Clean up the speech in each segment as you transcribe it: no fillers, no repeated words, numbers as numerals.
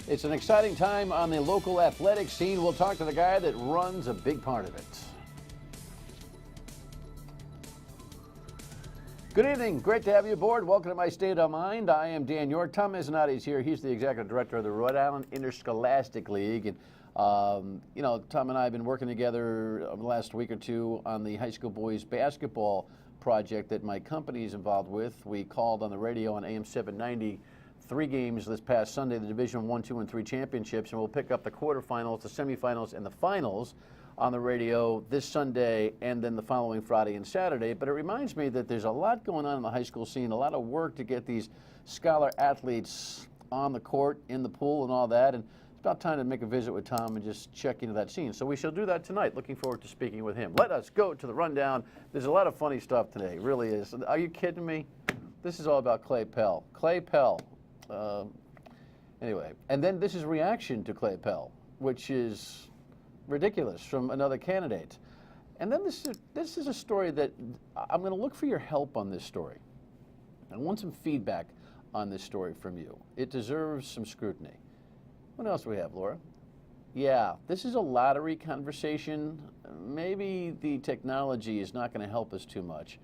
It's an exciting time on the local athletic scene. We'll talk to the guy that runs a big part of it. Good evening. Great to have you aboard. Welcome to My State of Mind. I am Dan Yorke. Tom Mezzanotti's here. He's the executive director of the Rhode Island Interscholastic League. And, Tom and I have been working together over the last week or two on the high school boys basketball project that my company is involved with. We called on the radio on AM 790 3 games this past Sunday, the Division 1, 2, and 3 championships, and we'll pick up the quarterfinals, the semifinals, and the finals on the radio this Sunday and then the following Friday and Saturday. But it reminds me that there's a lot going on in the high school scene, a lot of work to get these scholar athletes on the court, in the pool, and all that. And it's about time to make a visit with Tom and just check into that scene. So we shall do that tonight. Looking forward to speaking with him. Let us go to the rundown. There's a lot of funny stuff today, really is. Are you kidding me? This is all about Clay Pell. Clay Pell. Anyway, and then this is reaction to Clay Pell, which is ridiculous from another candidate. And then this is a story that I'm going to look for your help on this story. I want some feedback on this story from you. It deserves some scrutiny. What else do we have, Laura? Yeah, this is a lottery conversation. Maybe the technology is not going to help us too much.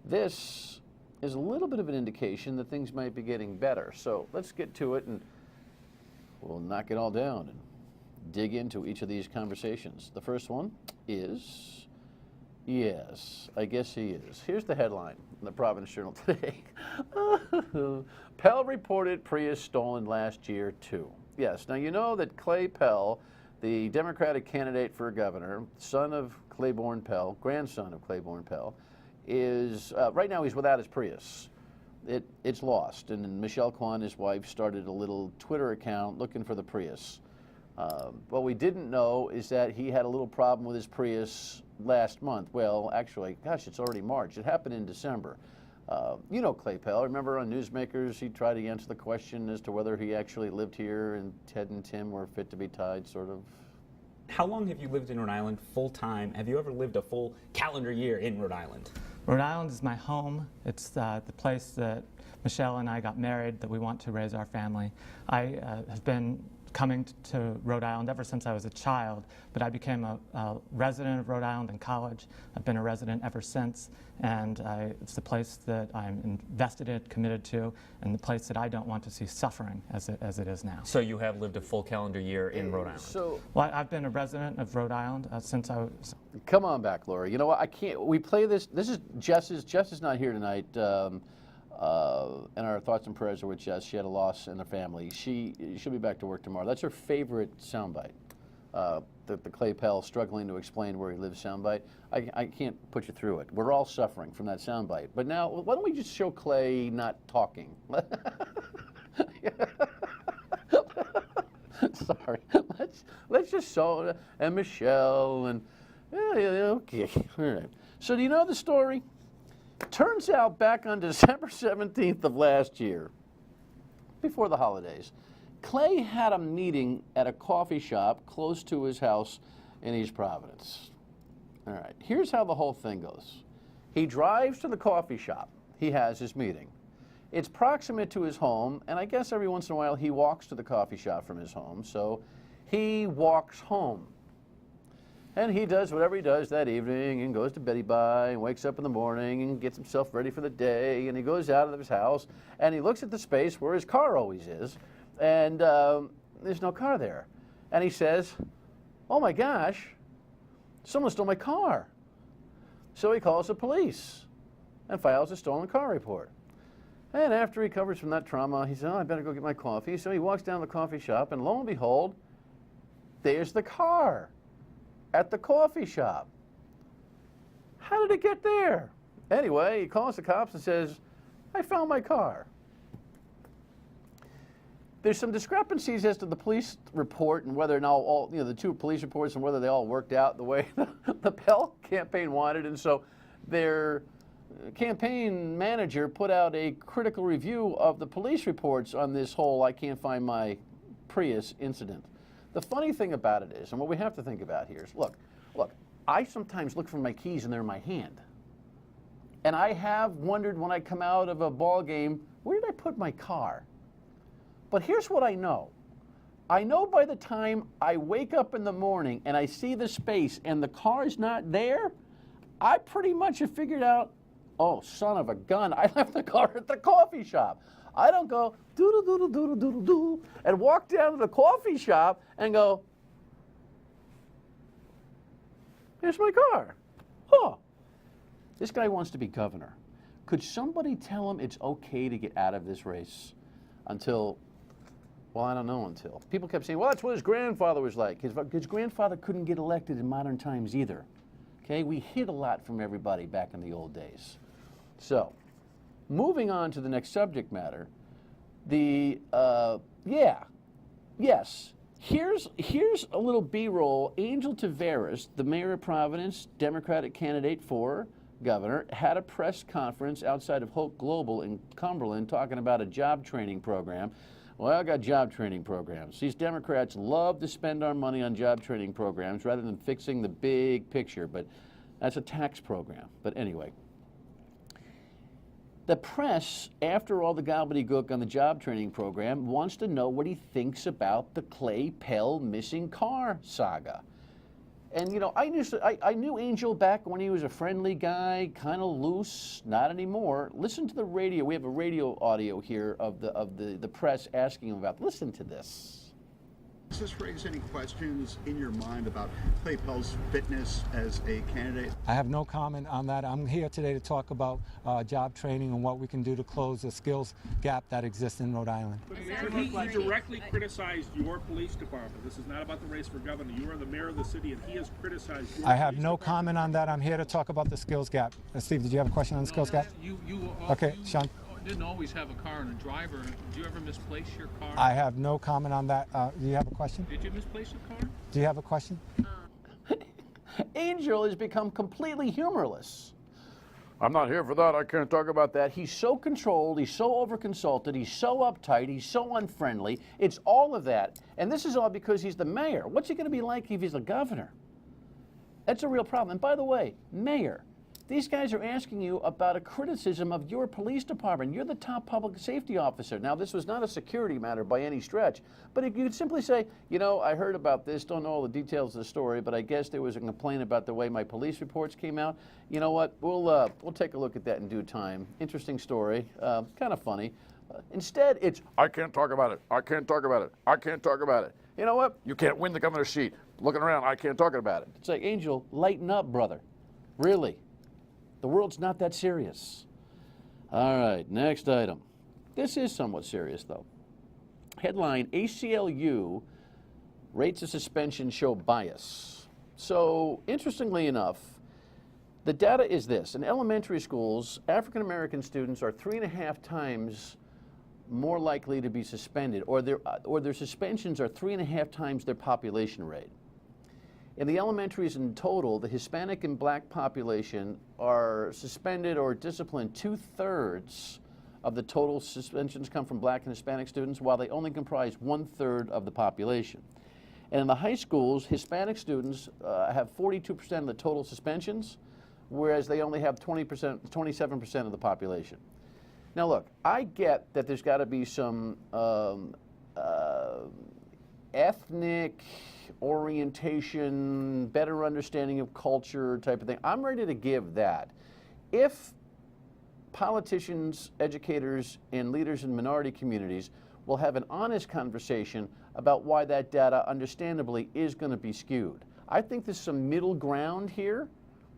This is a little bit of an indication that things might be getting better. So let's get to it and we'll knock it all down and dig into each of these conversations. The first one is, yes, I guess he is. Here's the headline in the Providence Journal today. Pell reported Prius stolen last year too. Yes, now you know that Clay Pell, the Democratic candidate for governor, son of Claiborne Pell, grandson of Claiborne Pell, is right now he's without his Prius. It's lost, and Michelle Kwan, his wife, started a little Twitter account looking for the Prius. What we didn't know is that he had a little problem with his Prius last month. Well, actually, gosh, it's already March. It happened in December. You know Clay Pell. Remember on Newsmakers, he tried to answer the question as to whether he actually lived here and Ted and Tim were fit to be tied, sort of. How long have you lived in Rhode Island full time? Have you ever lived a full calendar year in Rhode Island? Rhode Island is my home. It's the place that Michelle and I got married, that we want to raise our family. I have been coming to Rhode Island ever since I was a child, but I became a resident of Rhode Island in college. I've been a resident ever since, and it's the place that I'm invested in, committed to, and the place that I don't want to see suffering as it is now. So you have lived a full calendar year in Rhode Island? Well, I've been a resident of Rhode Island since I was... Come on back, Laura. You know what? I can't. We play this. This is Jess's. Jess is not here tonight. And our thoughts and prayers are with Jess. She had a loss in the family. She'll be back to work tomorrow. That's her favorite soundbite. The Clay Pell struggling to explain where he lives soundbite. I can't put you through it. We're all suffering from that soundbite. But now, why don't we just show Clay not talking? Sorry. Let's just show and Michelle and okay. All right. So do you know the story? Turns out back on December 17th of last year, before the holidays, Clay had a meeting at a coffee shop close to his house in East Providence. All right, here's how the whole thing goes. He drives to the coffee shop. He has his meeting. It's proximate to his home, and I guess every once in a while he walks to the coffee shop from his home, so he walks home. And he does whatever he does that evening and goes to Betty by and wakes up in the morning and gets himself ready for the day, and he goes out of his house and he looks at the space where his car always is, and there's no car there. And he says, oh my gosh, someone stole my car. So he calls the police and files a stolen car report. And after he recovers from that trauma, he says, oh, I better go get my coffee. So he walks down to the coffee shop, and lo and behold, there's the car at the coffee shop. How did it get there? Anyway, he calls the cops and says, I found my car. There's some discrepancies as to the police report and whether now all, the 2 police reports and whether they all worked out the way the Pell campaign wanted. And so their campaign manager put out a critical review of the police reports on this whole I can't find my Prius incident. The funny thing about it is, and what we have to think about here is, look, I sometimes look for my keys and they're in my hand. And I have wondered when I come out of a ball game, where did I put my car? But here's what I know. I know by the time I wake up in the morning and I see the space and the car's not there, I pretty much have figured out, oh, son of a gun, I left the car at the coffee shop. I don't go doodle doodle doodle doodle doodle and walk down to the coffee shop and go, here's my car. Huh. This guy wants to be governor. Could somebody tell him it's okay to get out of this race until, well, I don't know until. People kept saying, well, that's what his grandfather was like. His grandfather couldn't get elected in modern times either. Okay, we hid a lot from everybody back in the old days. So, moving on to the next subject matter, here's a little B-roll. Angel Taveras, the mayor of Providence, Democratic candidate for governor, had a press conference outside of Hope Global in Cumberland talking about a job training program. Well, I got job training programs. These Democrats love to spend our money on job training programs rather than fixing the big picture, but that's a tax program. But anyway, the press, after all the gobbledygook on the job training program, wants to know what he thinks about the Clay Pell missing car saga. And, you know, I knew Angel back when he was a friendly guy, kind of loose, not anymore. Listen to the radio. We have a radio audio here of the press asking him about. Listen to this. Does this raise any questions in your mind about Clay Pell's fitness as a candidate? I have no comment on that. I'm here today to talk about job training and what we can do to close the skills gap that exists in Rhode Island. But Mayor, he directly criticized your police department. This is not about the race for governor. You are the mayor of the city, and he has criticized your I have no comment on that. I'm here to talk about the skills gap. Steve, did you have a question on the skills gap? Okay, Sean. Didn't always have a car and a driver. Did you ever misplace your car? I have no comment on that. Do you have a question? Did you misplace your car? Do you have a question? Angel has become completely humorless. I'm not here for that. I can't talk about that. He's so controlled. He's so overconsulted. He's so uptight. He's so unfriendly. It's all of that. And this is all because he's the mayor. What's he going to be like if he's the governor? That's a real problem. And by the way, mayor, these guys are asking you about a criticism of your police department. You're the top public safety officer. Now, this was not a security matter by any stretch, but you could simply say, you know, I heard about this, don't know all the details of the story, but I guess there was a complaint about the way my police reports came out. You know what? We'll take a look at that in due time. Interesting story, kind of funny. Instead, it's, I can't talk about it. I can't talk about it. I can't talk about it. You know what? You can't win the governor's seat. Looking around, I can't talk about it. It's like, Angel, lighten up, brother. Really. The world's not that serious. All right, next item. This is somewhat serious, though. Headline, ACLU rates of suspension show bias. So, interestingly enough, the data is this. In elementary schools, African-American students are 3.5 times more likely to be suspended, or their suspensions are 3.5 times their population rate. In the elementaries in total, the Hispanic and black population are suspended or disciplined 2/3 of the total suspensions come from black and Hispanic students, while they only comprise 1/3 of the population. And in the high schools, Hispanic students have 42% of the total suspensions, whereas they only have 27% of the population. Now look, I get that there's got to be some ethnic orientation, better understanding of culture type of thing. I'm ready to give that. If politicians, educators, and leaders in minority communities will have an honest conversation about why that data, understandably, is going to be skewed. I think there's some middle ground here,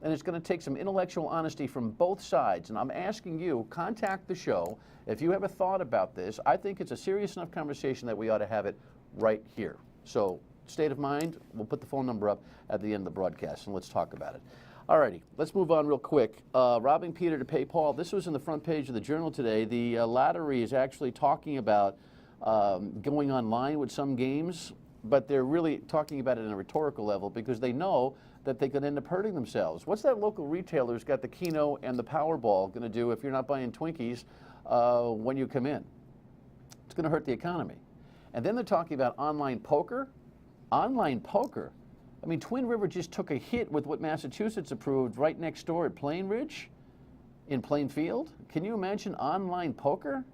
and it's going to take some intellectual honesty from both sides. And I'm asking you, contact the show if you have a thought about this. I think it's a serious enough conversation that we ought to have it right here. So, state of mind, we'll put the phone number up at the end of the broadcast, and let's talk about it. All righty, let's move on real quick. Robbing Peter to pay Paul. This was in the front page of the Journal today. The lottery is actually talking about going online with some games, but they're really talking about it in a rhetorical level because they know that they could end up hurting themselves. What's that local retailer who's got the Keno and the Powerball going to do if you're not buying Twinkies when you come in? It's going to hurt the economy. And then they're talking about online poker. Online poker. I mean, Twin River just took a hit with what Massachusetts approved right next door at Plain Ridge in Plainfield. Can you imagine online poker?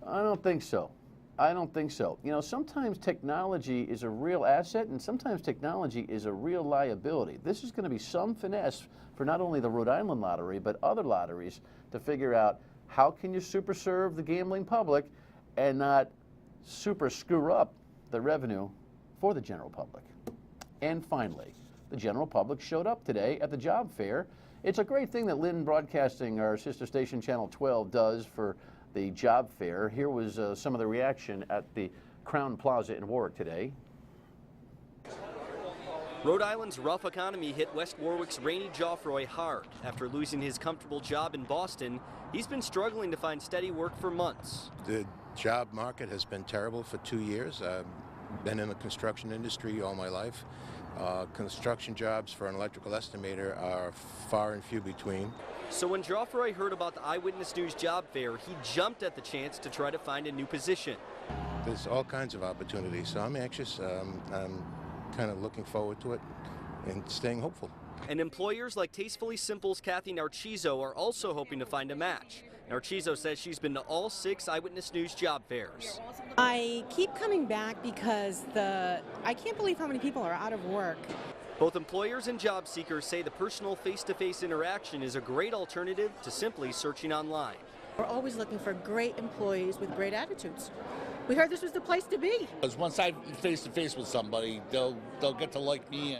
I don't think so. I don't think so. You know, sometimes technology is a real asset and sometimes technology is a real liability. This is going to be some finesse for not only the Rhode Island lottery, but other lotteries to figure out how can you super serve the gambling public and not super screw up the revenue for the general public. And finally, the general public showed up today at the job fair. It's a great thing that Lynn Broadcasting, our sister station Channel 12, does for the job fair. Here was some of the reaction at the Crown Plaza in Warwick today. Rhode Island's rough economy hit West Warwick's Rainey Joffroy hard. After losing his comfortable job in Boston, he's been struggling to find steady work for months. The job market has been terrible for 2 years. I've been in the construction industry all my life. Construction jobs for an electrical estimator are far and few between. So when Joffroy heard about the Eyewitness News job fair, he jumped at the chance to try to find a new position. There's all kinds of opportunities, so I'm anxious. I'm kind of looking forward to it and staying hopeful. And employers like Tastefully Simple's Kathy Narciso are also hoping to find a match. Narciso says she's been to all 6 Eyewitness News job fairs. I keep coming back because I can't believe how many people are out of work. Both employers and job seekers say the personal face-to-face interaction is a great alternative to simply searching online. We're always looking for great employees with great attitudes. We heard this was the place to be. Because once I'm face-to-face with somebody, they'll get to like me.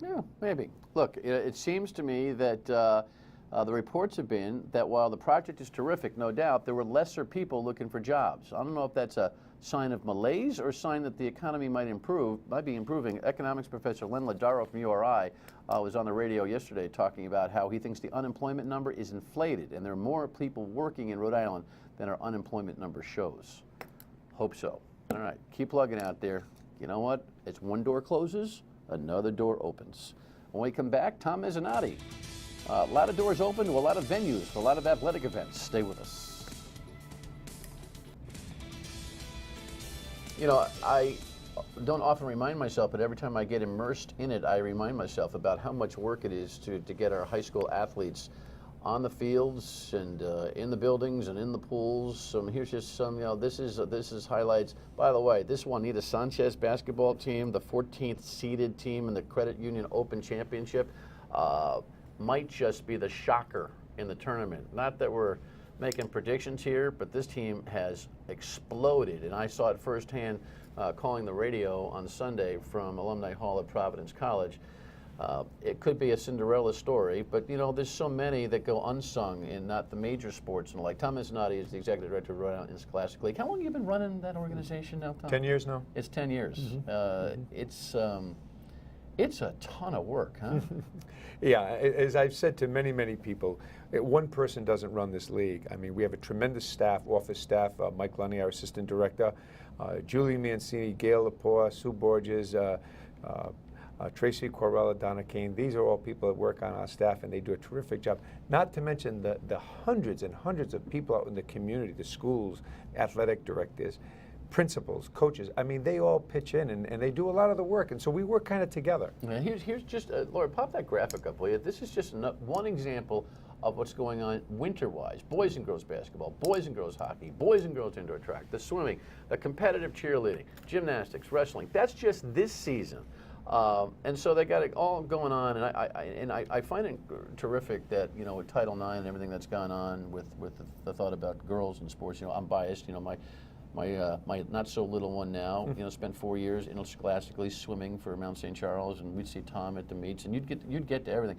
Yeah, maybe. Look, it seems to me that the reports have been that while the project is terrific, no doubt, there were lesser people looking for jobs. I don't know if that's a sign of malaise or a sign that the economy might be improving. Economics professor Len Ladaro from URI was on the radio yesterday talking about how he thinks the unemployment number is inflated and there are more people working in Rhode Island than our unemployment number shows. Hope so. All right, keep plugging out there. You know what? It's one door closes, another door opens. When we come back, Tom Mezzanotte. A lot of doors open to a lot of venues for a lot of athletic events. Stay with us. You know, I don't often remind myself, but every time I get immersed in it, I remind myself about how much work it is to get our high school athletes on the fields and in the buildings and in the pools. Here's just some, you know, this is highlights. By the way, this Juanita Sanchez basketball team, the 14th seeded team in the Credit Union Open Championship, might just be the shocker in the tournament. Not that we're making predictions here, but this team has exploded, and I saw it firsthand calling the radio on Sunday from Alumni Hall at Providence College. It could be a Cinderella story, but you know, there's so many that go unsung in not the major sports. And like Tom Mezzanotte is the executive director of Rhode Island Scholastic League. How long have you been running that organization now, Tom? 10 years now. It's 10 years. Mm-hmm. It's a ton of work, huh? Yeah, as I've said to many, many people, one person doesn't run this league. I mean, we have a tremendous staff, office staff, Mike Lunny, our assistant director, Julie Mancini, Gail Lepore, Sue Borges, Tracy Corella, Donna Kane. These are all people that work on our staff, and they do a terrific job. Not to mention the hundreds and hundreds of people out in the community, the schools, athletic directors, principals, coaches. I mean, they all pitch in, and they do a lot of the work, and so we work kind of together. Yeah, here's just, Laura, pop that graphic up, will you? This is just one example of what's going on winter-wise. Boys and girls basketball, boys and girls hockey, boys and girls indoor track, the swimming, the competitive cheerleading, gymnastics, wrestling. That's just this season. And so they got it all going on, and I find it terrific that, you know, with Title IX and everything that's gone on with the thought about girls in sports. You know, I'm biased. You know, my not so little one now, you know, spent 4 years interscholastically swimming for Mount St. Charles, and we'd see Tom at the meets, and you'd get to everything.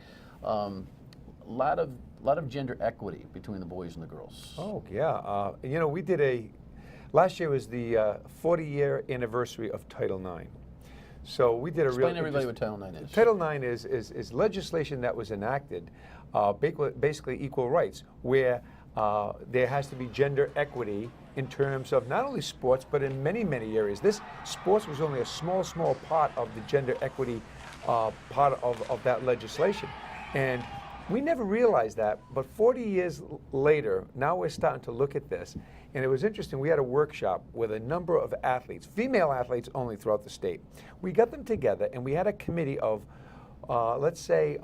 Lot of gender equity between the boys and the girls. Oh yeah, you know, we did last year was the 40-year anniversary of Title IX. So we did Explain everybody what Title IX is. Title IX is legislation that was enacted, basically equal rights, where there has to be gender equity in terms of not only sports, but in many, many areas. Sports was only a small part of the gender equity part of that legislation. And we never realized that, but 40 years later, now we're starting to look at this. And it was interesting, we had a workshop with a number of athletes, female athletes only throughout the state. We got them together and we had a committee of, let's say,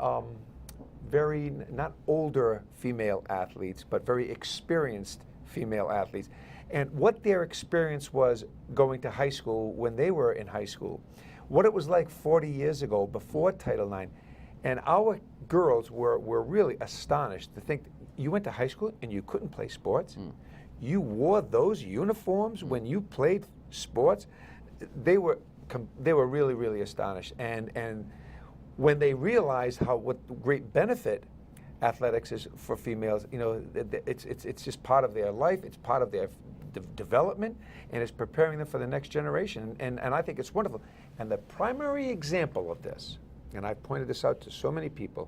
very, not older female athletes, but very experienced female athletes. and what their experience was going to high school when they were in high school, what it was like 40 years ago before Title IX. And our girls were really astonished to think you went to high school and you couldn't play sports. You wore those uniforms when you played sports. They were really, really astonished. And when they realized what great benefit athletics is for females, you know, it's just part of their life. It's part of their development, and it's preparing them for the next generation. And I think it's wonderful. And the primary example of this, and I've pointed this out to so many people,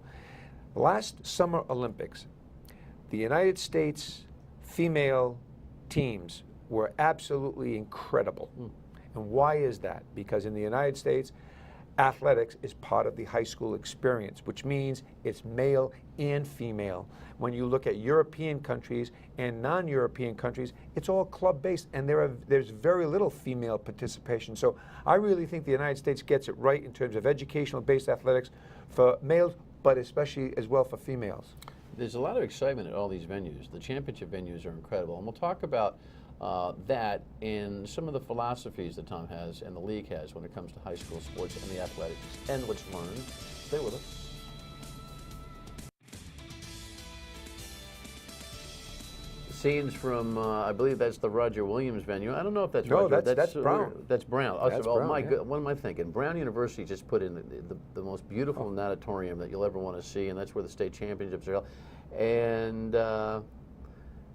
last Summer Olympics, the United States female teams were absolutely incredible. And why is that? Because in the United States, athletics is part of the high school experience, which means it's male and female. When you look at European countries and non-European countries, it's all club-based, and there's very little female participation. So I really think the United States gets it right in terms of educational-based athletics for males, but especially as well for females. There's a lot of excitement at all these venues. The championship venues are incredible, and we'll talk about that and some of the philosophies that Tom has and the league has when it comes to high school sports and the athletics and what's learned. Stay with us. Scenes from, I believe that's the Roger Williams venue. I don't know if that's No, Roger. that's Brown. That's Brown. Oh, That's so, Brown, my yeah. God, what am I thinking? Brown University just put in the most beautiful natatorium that you'll ever want to see, and that's where the state championships are held. And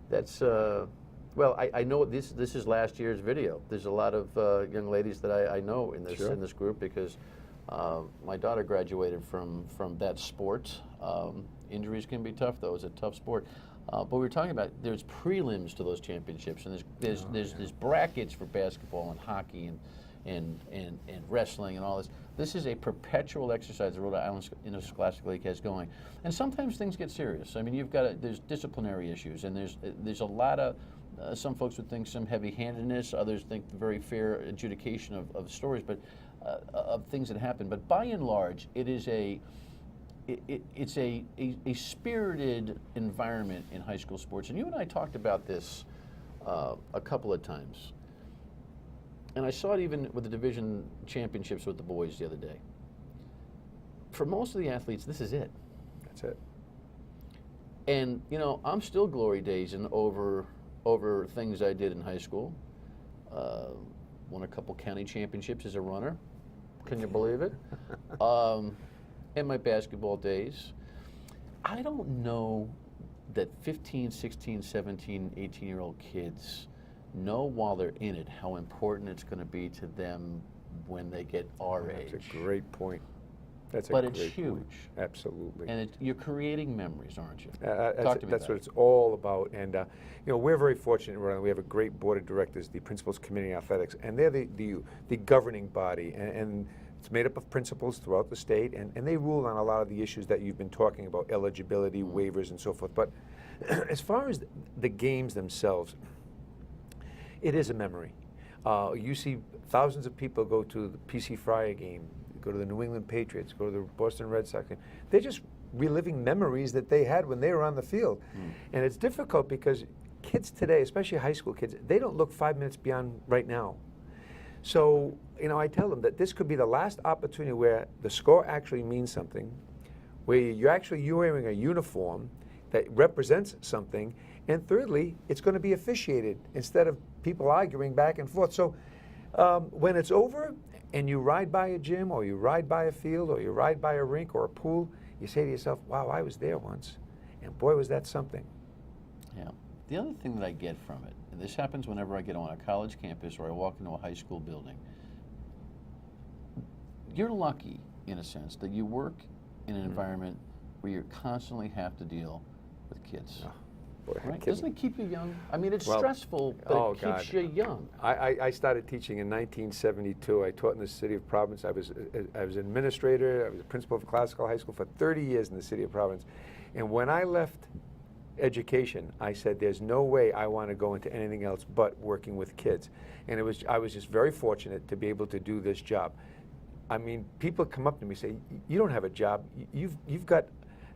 that's, well, I know this is last year's video. There's a lot of young ladies that I know in this in this group because my daughter graduated from that sport. Injuries can be tough, though. It's a tough sport. But we were talking about there's prelims to those championships, and there's brackets for basketball and hockey and wrestling and all this. This is a perpetual exercise the Rhode Island Interscholastic League has going, and sometimes things get serious. I mean, there's disciplinary issues, and there's a lot of some folks would think some heavy-handedness, others think very fair adjudication of stories, but of things that happen. But by and large, it is it's a spirited environment in high school sports. And you and I talked about this a couple of times. And I saw it even with the division championships with the boys the other day. For most of the athletes, this is it. That's it. And, you know, I'm still glory dazing over things I did in high school. Won a couple county championships as a runner. Can you believe it? In my basketball days. I don't know that 15, 16, 17, 18-year-old kids know while they're in it how important it's going to be to them when they get our age. That's a great point. But it's huge. Point. Absolutely. And you're creating memories, aren't you? That's what it's all about. And you know, we're very fortunate in Rhode Island. We have a great board of directors, the Principals Committee on Athletics, and they're the governing body. And it's made up of principals throughout the state, and they rule on a lot of the issues that you've been talking about, eligibility, waivers, and so forth. But as far as the games themselves, it is a memory. You see thousands of people go to the PC Friar game, go to the New England Patriots, go to the Boston Red Sox game. They're just reliving memories that they had when they were on the field. And it's difficult because kids today, especially high school kids, they don't look 5 minutes beyond right now. So, you know, I tell them that this could be the last opportunity where the score actually means something, where you're wearing a uniform that represents something, and thirdly, it's going to be officiated instead of people arguing back and forth. So when it's over and you ride by a gym or you ride by a field or you ride by a rink or a pool, you say to yourself, wow, I was there once, and boy, was that something. Yeah. The other thing that I get from it, and this happens whenever I get on a college campus or I walk into a high school building, you're lucky, in a sense, that you work in an environment where you constantly have to deal with kids. Oh, boy, right? Doesn't it keep you young? I mean, it's well, stressful, but it keeps you young. I started teaching in 1972. I taught in the city of Providence. I was an administrator. I was a principal of classical high school for 30 years in the city of Providence. And when I left education, I said, there's no way I want to go into anything else but working with kids. And I was just very fortunate to be able to do this job. I mean, people come up to me and say, you don't have a job. You've got,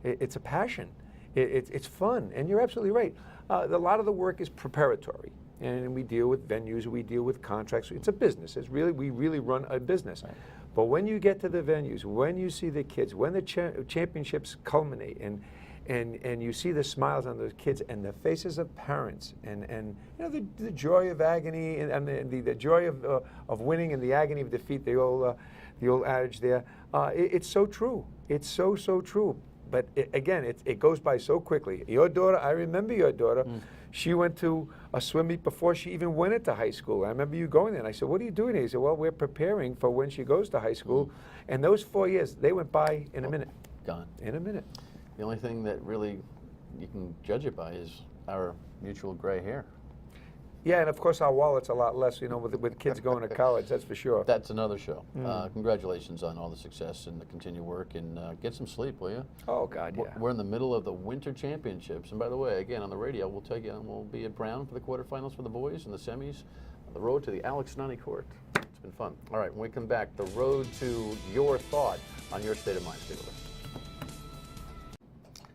it's a passion. It's fun. And you're absolutely right. A lot of the work is preparatory. and we deal with venues, we deal with contracts. It's a business. We really run a business. Right. But when you get to the venues, when you see the kids, when the championships culminate, and you see the smiles on those kids and the faces of parents, and you know the joy of agony and the joy of winning and the agony of defeat, the old adage there, it's so true. It's so true. But again, it goes by so quickly. Your daughter, I remember your daughter. She went to a swim meet before she even went into high school. I remember you going there, and I said, "What are you doing here?" He said, "Well, we're preparing for when she goes to high school." And those 4 years, they went by in a minute. Gone. In a minute. The only thing that really you can judge it by is our mutual gray hair. Yeah, and of course our wallet's a lot less, you know, with kids going to college, that's for sure. That's another show. Congratulations on all the success and the continued work, and get some sleep, will you? Oh, God, yeah. We're in the middle of the Winter Championships, and by the way, again, on the radio, we'll take you, we'll be at Brown for the quarterfinals for the boys and the semis, on the road to the Alex Nani Court. It's been fun. All right, when we come back, the road to your thought on your state of mind. Stay with us.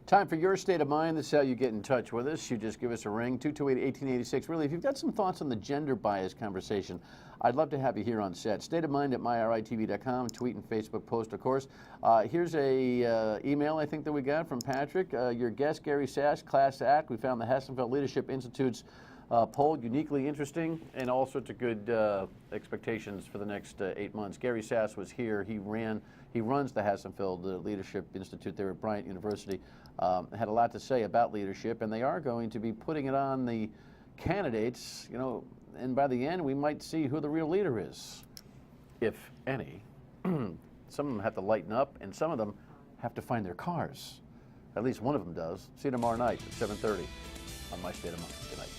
Time for your state of mind. This is how you get in touch with us. You just give us a ring, 228-1886. Really, if you've got some thoughts on the gender bias conversation, I'd love to have you here on set. State of mind at myritv.com, tweet and Facebook post, of course. Here's a email, I think, that we got from Patrick. Your guest, Gary Sass, Class Act. We found the Hassenfeld Leadership Institute's poll uniquely interesting and all sorts of good expectations for the next 8 months. Gary Sass was here. He runs the Hassenfeld Leadership Institute there at Bryant University. Had a lot to say about leadership, and they are going to be putting it on the candidates, you know, and by the end we might see who the real leader is, if any. Some of them have to lighten up, and some of them have to find their cars. At least one of them does. See you tomorrow night at 7:30 on My State of Mind. Good night.